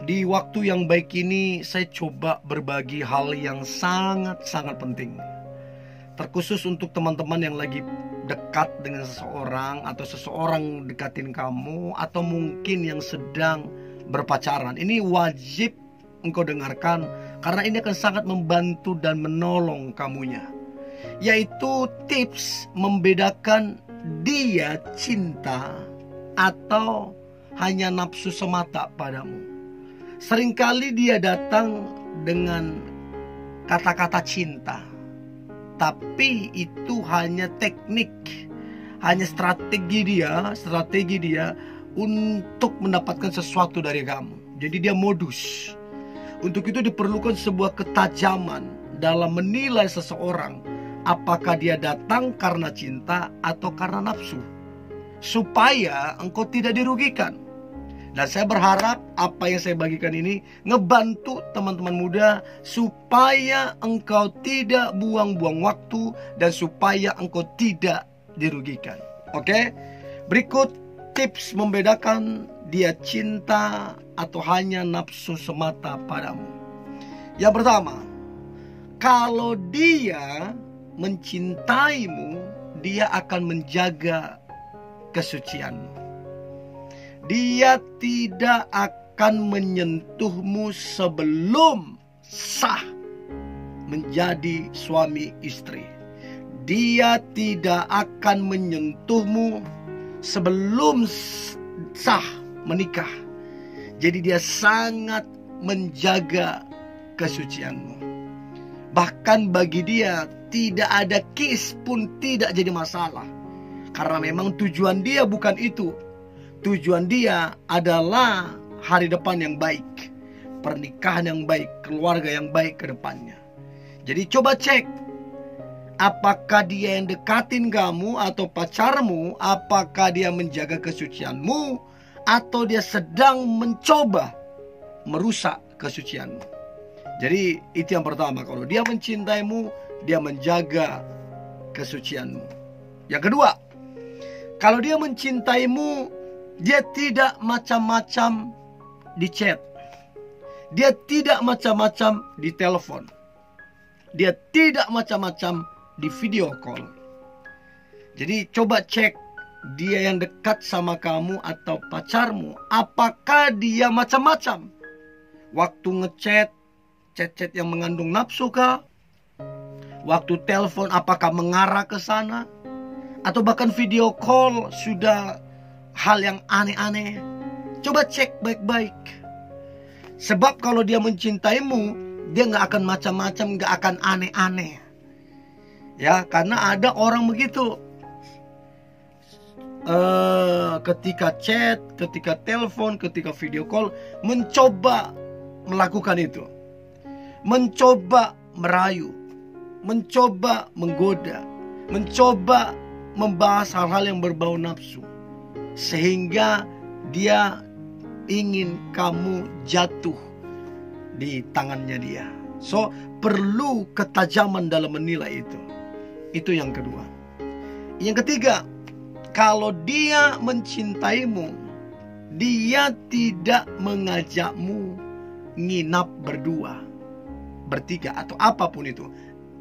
Di waktu yang baik ini saya coba berbagi hal yang sangat-sangat penting, terkhusus untuk teman-teman yang lagi dekat dengan seseorang, atau seseorang dekatin kamu, atau mungkin yang sedang berpacaran. Ini wajib engkau dengarkan, karena ini akan sangat membantu dan menolong kamunya, yaitu tips membedakan dia cinta atau hanya nafsu semata padamu. Seringkali dia datang dengan kata-kata cinta, tapi itu hanya teknik, hanya strategi dia untuk mendapatkan sesuatu dari kamu. Jadi dia modus. Untuk itu diperlukan sebuah ketajaman dalam menilai seseorang, apakah dia datang karena cinta atau karena nafsu, supaya engkau tidak dirugikan. Dan saya berharap apa yang saya bagikan ini ngebantu teman-teman muda, supaya engkau tidak buang-buang waktu dan supaya engkau tidak dirugikan. Oke? Berikut tips membedakan dia cinta atau hanya nafsu semata padamu. Yang pertama, kalau dia mencintaimu, dia akan menjaga kesucianmu. Dia tidak akan menyentuhmu sebelum sah menjadi suami istri. Dia tidak akan menyentuhmu sebelum sah menikah. Jadi dia sangat menjaga kesucianmu. Bahkan bagi dia tidak ada kiss pun tidak jadi masalah, karena memang tujuan dia bukan itu. Tujuan dia adalah hari depan yang baik, pernikahan yang baik, keluarga yang baik ke depannya. Jadi coba cek, apakah dia yang dekatin kamu atau pacarmu, apakah dia menjaga kesucianmu, atau dia sedang mencoba merusak kesucianmu. Jadi itu yang pertama, kalau dia mencintaimu, dia menjaga kesucianmu. Yang kedua, kalau dia mencintaimu, dia tidak macam-macam di chat, dia tidak macam-macam di telepon, dia tidak macam-macam di video call. Jadi coba cek, dia yang dekat sama kamu atau pacarmu, apakah dia macam-macam? Waktu ngechat, chat-chat yang mengandung nafsu kah? Waktu telepon apakah mengarah ke sana? Atau bahkan video call sudah hal yang aneh-aneh? Coba cek baik-baik. Sebab kalau dia mencintaimu, dia gak akan macam-macam, gak akan aneh-aneh. Ya, karena ada orang begitu. Ketika chat, ketika telepon, ketika video call, mencoba melakukan itu, mencoba merayu, mencoba menggoda, mencoba membahas hal-hal yang berbau nafsu, sehingga dia ingin kamu jatuh di tangannya dia. So, perlu ketajaman dalam menilai itu. Itu yang kedua. Yang ketiga, kalau dia mencintaimu, dia tidak mengajakmu nginap berdua, bertiga, atau apapun itu.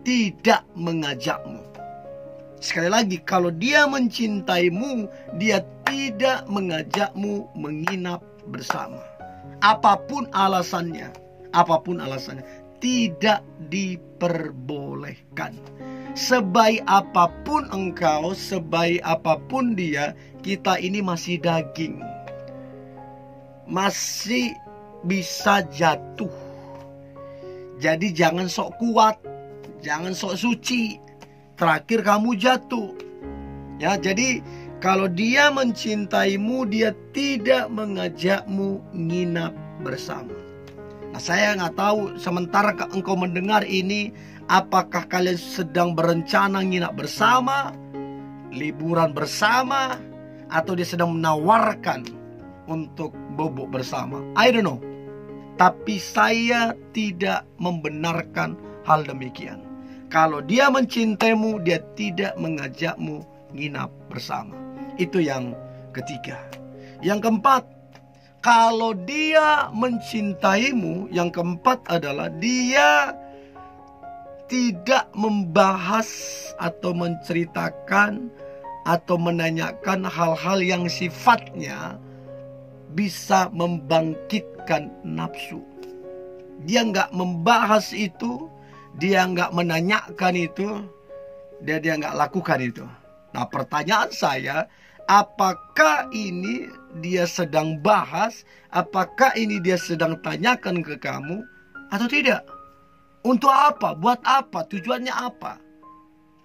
Tidak mengajakmu. Sekali lagi, kalau dia mencintaimu, dia tidak mengajakmu menginap bersama. Apapun alasannya, tidak diperbolehkan. Sebaik apapun engkau, sebaik apapun dia, kita ini masih daging, masih bisa jatuh. Jadi jangan sok kuat, jangan sok suci, terakhir kamu jatuh. Ya, jadi kalau dia mencintaimu, dia tidak mengajakmu nginap bersama. Nah, saya nggak tahu sementara engkau mendengar ini, apakah kalian sedang berencana nginap bersama, liburan bersama, atau dia sedang menawarkan untuk bobok bersama. I don't know. Tapi saya tidak membenarkan hal demikian. Kalau dia mencintaimu, dia tidak mengajakmu nginap bersama. Itu yang ketiga. Yang keempat, kalau dia mencintaimu, yang keempat adalah dia tidak membahas atau menceritakan atau menanyakan hal-hal yang sifatnya bisa membangkitkan nafsu. Dia nggak membahas itu, dia nggak menanyakan itu, dia nggak lakukan itu. Nah, pertanyaan saya, apakah ini dia sedang bahas, apakah ini dia sedang tanyakan ke kamu atau tidak? Untuk apa? Buat apa? Tujuannya apa?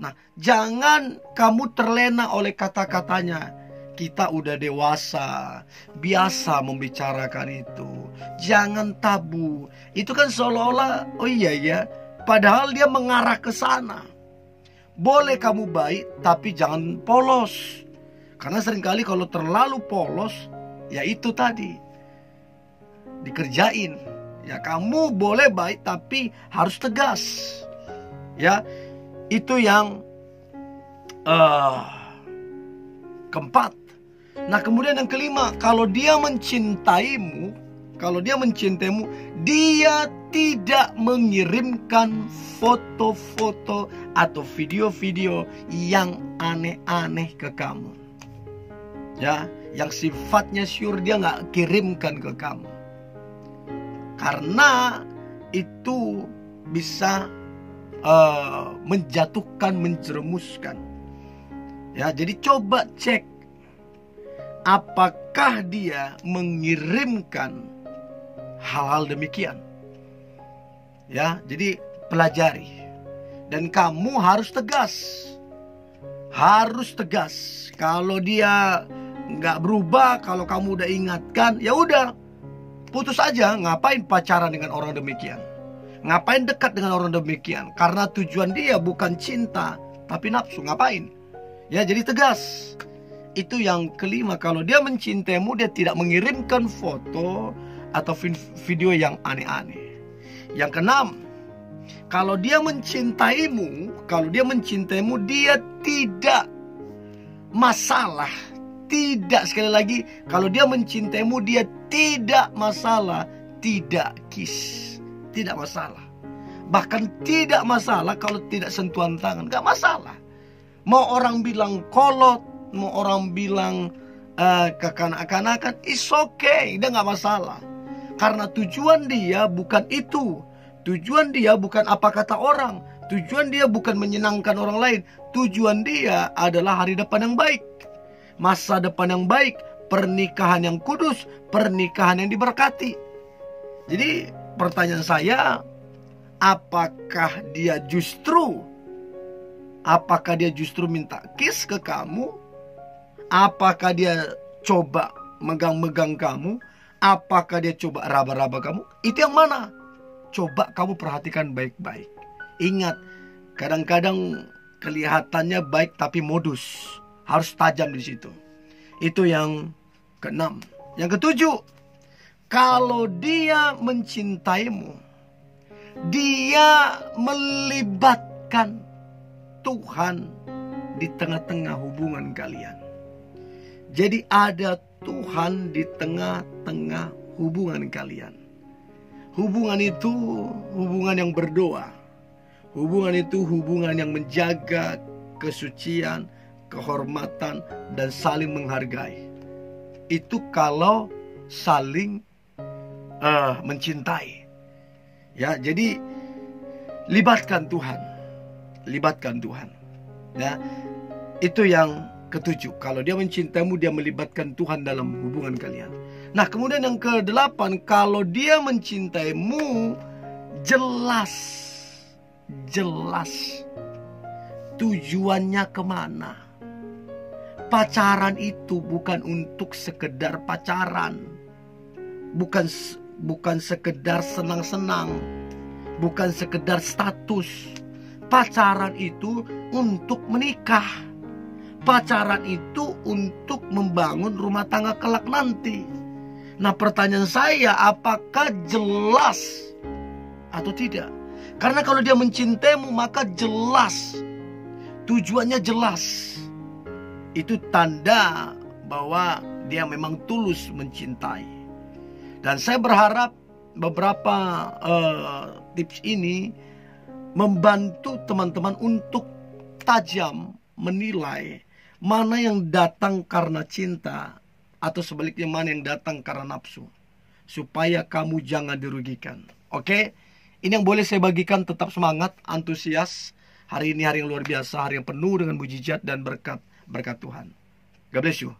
Nah, jangan kamu terlena oleh kata-katanya. Kita udah dewasa, biasa membicarakan itu. Jangan tabu. Itu kan seolah-olah, oh iya ya, padahal dia mengarah ke sana. Boleh kamu baik, tapi jangan polos. Karena seringkali kalau terlalu polos, ya itu tadi, dikerjain. Ya, kamu boleh baik tapi harus tegas. Ya, itu yang keempat. Nah, kemudian yang kelima, kalau dia mencintaimu, dia tidak mengirimkan foto-foto atau video-video yang aneh-aneh ke kamu. Ya, yang sifatnya sure dia nggak kirimkan ke kamu. Karena itu bisa menjatuhkan, menjerumuskan. Ya, jadi coba cek apakah dia mengirimkan hal-hal demikian. Ya, jadi pelajari. Dan kamu harus tegas. Harus tegas. Kalau dia nggak berubah, kalau kamu udah ingatkan, ya udah, putus aja. Ngapain pacaran dengan orang demikian? Ngapain dekat dengan orang demikian? Karena tujuan dia bukan cinta, tapi nafsu. Ngapain? Ya, jadi tegas. Itu yang kelima, kalau dia mencintaimu, dia tidak mengirimkan foto atau video yang aneh-aneh. Yang keenam, kalau dia mencintaimu, dia tidak masalah. Tidak, sekali lagi, kalau dia mencintaimu, dia tidak masalah, tidak kiss, tidak masalah. Bahkan tidak masalah kalau tidak sentuhan tangan, gak masalah. Mau orang bilang kolot, mau orang bilang kekanak-kanakan, it's okay, dia gak masalah. Karena tujuan dia bukan itu. Tujuan dia bukan apa kata orang. Tujuan dia bukan menyenangkan orang lain. Tujuan dia adalah hari depan yang baik, masa depan yang baik, pernikahan yang kudus, pernikahan yang diberkati. Jadi pertanyaan saya, apakah dia justru minta kiss ke kamu? Apakah dia coba megang-megang kamu? Apakah dia coba raba-raba kamu? Itu yang mana? Coba kamu perhatikan baik-baik. Ingat, kadang-kadang kelihatannya baik tapi modus. Harus tajam di situ. Itu yang keenam. Yang ketujuh, kalau dia mencintaimu, dia melibatkan Tuhan di tengah-tengah hubungan kalian. Jadi ada Tuhan di tengah-tengah hubungan kalian. Hubungan itu hubungan yang berdoa. Hubungan itu hubungan yang menjaga kesucian, kehormatan, dan saling menghargai. Itu kalau saling mencintai. Ya, jadi libatkan Tuhan. Libatkan Tuhan. Ya, itu yang ketujuh. Kalau dia mencintaimu, dia melibatkan Tuhan dalam hubungan kalian. Nah, kemudian yang kedelapan, kalau dia mencintaimu, jelas tujuannya kemana. Pacaran itu bukan untuk sekedar pacaran, bukan sekedar senang-senang, bukan sekedar status. Pacaran itu untuk menikah. Pacaran itu untuk membangun rumah tangga kelak nanti. Nah, pertanyaan saya, apakah jelas atau tidak? Karena kalau dia mencintaimu, maka jelas. Tujuannya jelas. Itu tanda bahwa dia memang tulus mencintai. Dan saya berharap beberapa tips ini membantu teman-teman untuk tajam menilai mana yang datang karena cinta atau sebaliknya mana yang datang karena nafsu, supaya kamu jangan dirugikan. Oke, ini yang boleh saya bagikan. Tetap semangat, antusias. Hari ini hari yang luar biasa, hari yang penuh dengan mujizat dan berkat Tuhan. God bless you.